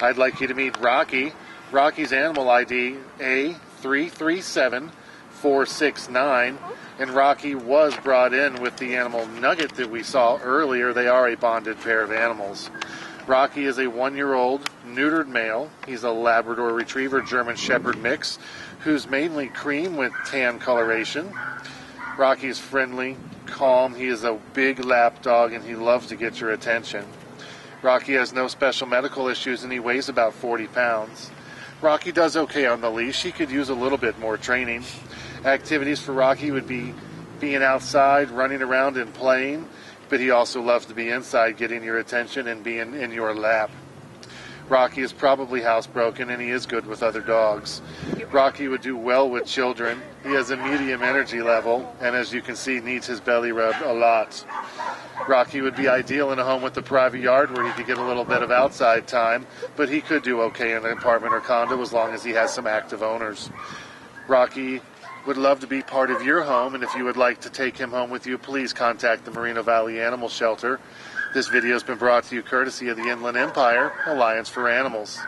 I'd like you to meet Rocky. Rocky's animal ID A337469, and Rocky was brought in with the animal Nugget that we saw earlier. They are a bonded pair of animals. Rocky is a 1-year-old neutered male. He's a Labrador Retriever German Shepherd mix who's mainly cream with tan coloration. Rocky is friendly, calm. He is a big lap dog and he loves to get your attention. Rocky has no special medical issues and he weighs about 40 pounds. Rocky does okay on the leash. He could use a little bit more training. Activities for Rocky would be being outside, running around and playing, but he also loves to be inside getting your attention and being in your lap. Rocky is probably housebroken and he is good with other dogs. Rocky would do well with children. He has a medium energy level and, as you can see, needs his belly rubbed a lot. Rocky would be ideal in a home with a private yard where he could get a little bit of outside time, but he could do okay in an apartment or condo as long as he has some active owners. Rocky would love to be part of your home, and if you would like to take him home with you, please contact the Moreno Valley Animal Shelter. This video has been brought to you courtesy of the Inland Empire Alliance for Animals.